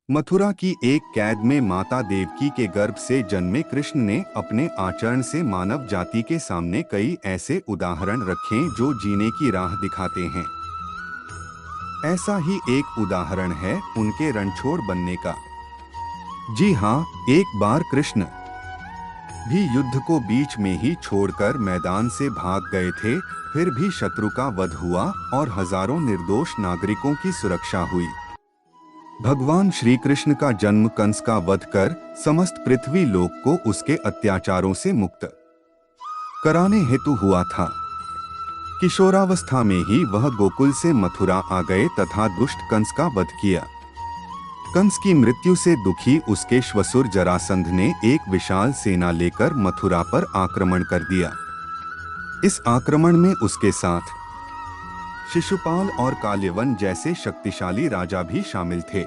मथुरा की एक कैद में माता देवकी के गर्भ से जन्मे कृष्ण ने अपने आचरण से मानव जाति के सामने कई ऐसे उदाहरण रखे जो जीने की राह दिखाते हैं। ऐसा ही एक उदाहरण है उनके रणछोड़ बनने का। जी हाँ, एक बार कृष्ण भी युद्ध को बीच में ही छोड़कर मैदान से भाग गए थे, फिर भी शत्रु का वध हुआ और हजारों निर्दोष नागरिकों की सुरक्षा हुई। भगवान श्री कृष्ण का जन्म कंस का वध कर समस्त पृथ्वी लोक को उसके अत्याचारों से मुक्त कराने हेतु हुआ था। किशोरावस्था में ही वह गोकुल से मथुरा आ गए तथा दुष्ट कंस का वध किया। कंस की मृत्यु से दुखी उसके श्वशुर जरासंध ने एक विशाल सेना लेकर मथुरा पर आक्रमण कर दिया। इस आक्रमण में उसके साथ शिशुपाल और काल्यवन जैसे शक्तिशाली राजा भी शामिल थे।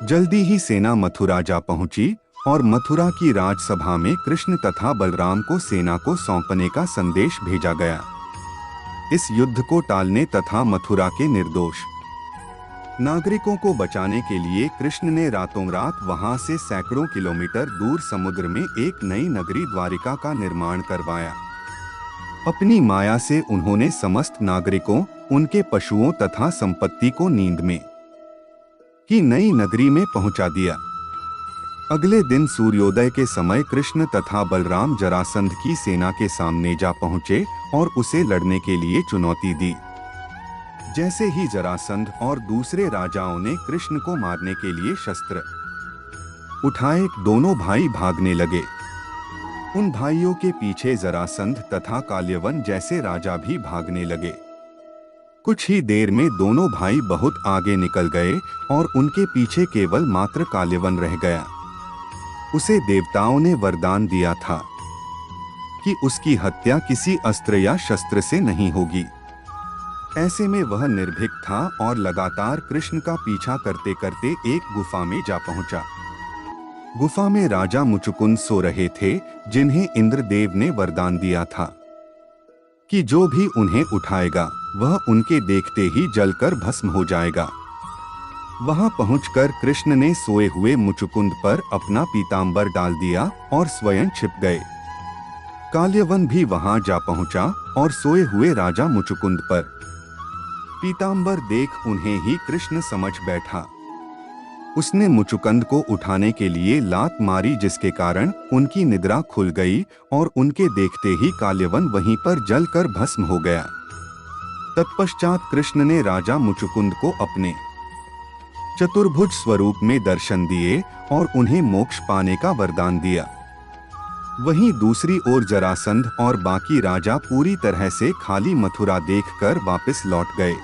जल्दी ही सेना मथुरा जा पहुंची और मथुरा की राजसभा में कृष्ण तथा बलराम को सेना को सौंपने का संदेश भेजा गया। इस युद्ध को टालने तथा मथुरा के निर्दोष नागरिकों को बचाने के लिए कृष्ण ने रातों रात वहां से सैकड़ों किलोमीटर दूर समुद्र में एक नई नगरी द्वारिका का निर्माण करवाया। अपनी माया से उन्होंने समस्त नागरिकों, उनके पशुओं तथा संपत्ति को नींद में ही नई नगरी में पहुंचा दिया। अगले दिन सूर्योदय के समय कृष्ण तथा बलराम जरासंध की सेना के सामने जा पहुंचे और उसे लड़ने के लिए चुनौती दी। जैसे ही जरासंध और दूसरे राजाओं ने कृष्ण को मारने के लिए शस्त्र उठाए, दोनों भाई भागने लगे। उन भाइयों के पीछे जरासंध तथा काल्यवन जैसे राजा भी भागने लगे। कुछ ही देर में दोनों भाई बहुत आगे निकल गए और उनके पीछे केवल मात्र काल्यवन रह गया। उसे देवताओं ने वरदान दिया था कि उसकी हत्या किसी अस्त्र या शस्त्र से नहीं होगी। ऐसे में वह निर्भीक था और लगातार कृष्ण का पीछा करते करते एक गुफा में जा पहुंचा। गुफा में राजा मुचुकुंद सो रहे थे, जिन्हें इंद्रदेव ने वरदान दिया था कि जो भी उन्हें उठाएगा वह उनके देखते ही जलकर भस्म हो जाएगा। वहां पहुंचकर कृष्ण ने सोए हुए मुचुकुंद पर अपना पीतांबर डाल दिया और स्वयं छिप गए। काल्यवन भी वहां जा पहुंचा और सोए हुए राजा मुचुकुंद पर पीतांबर देख उन्हें ही कृष्ण समझ बैठा। उसने मुचुकुंद को उठाने के लिए लात मारी, जिसके कारण उनकी निद्रा खुल गई और उनके देखते ही काल्यवन वहीं पर जलकर भस्म हो गया। तत्पश्चात कृष्ण ने राजा मुचुकुंद को अपने चतुर्भुज स्वरूप में दर्शन दिए और उन्हें मोक्ष पाने का वरदान दिया। वहीं दूसरी ओर जरासंध और बाकी राजा पूरी तरह से खाली मथुरा देखकर वापस लौट गए।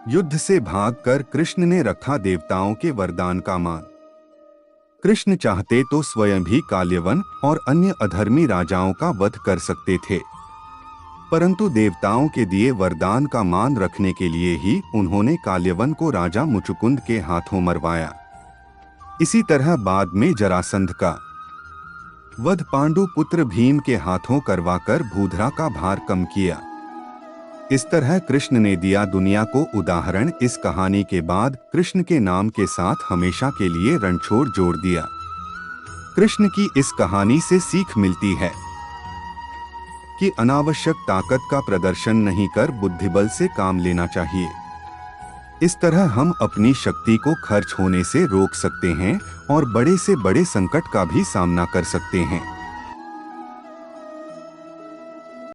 युद्ध से भागकर कृष्ण ने रखा देवताओं के वरदान का मान। कृष्ण चाहते तो स्वयं भी काल्यवन और अन्य अधर्मी राजाओं का वध कर सकते थे, परंतु देवताओं के दिए वरदान का मान रखने के लिए ही उन्होंने काल्यवन को राजा मुचुकुंद के हाथों मरवाया। इसी तरह बाद में जरासंध का वध पांडु पुत्र भीम के हाथों करवाकर भूधरा का भार कम किया। इस तरह कृष्ण ने दिया दुनिया को उदाहरण। इस कहानी के बाद कृष्ण के नाम के साथ हमेशा के लिए रणछोड़ जोड़ दिया। कृष्ण की इस कहानी से सीख मिलती है कि अनावश्यक ताकत का प्रदर्शन नहीं कर बुद्धिबल से काम लेना चाहिए। इस तरह हम अपनी शक्ति को खर्च होने से रोक सकते हैं और बड़े से बड़े संकट का भी सामना कर सकते हैं।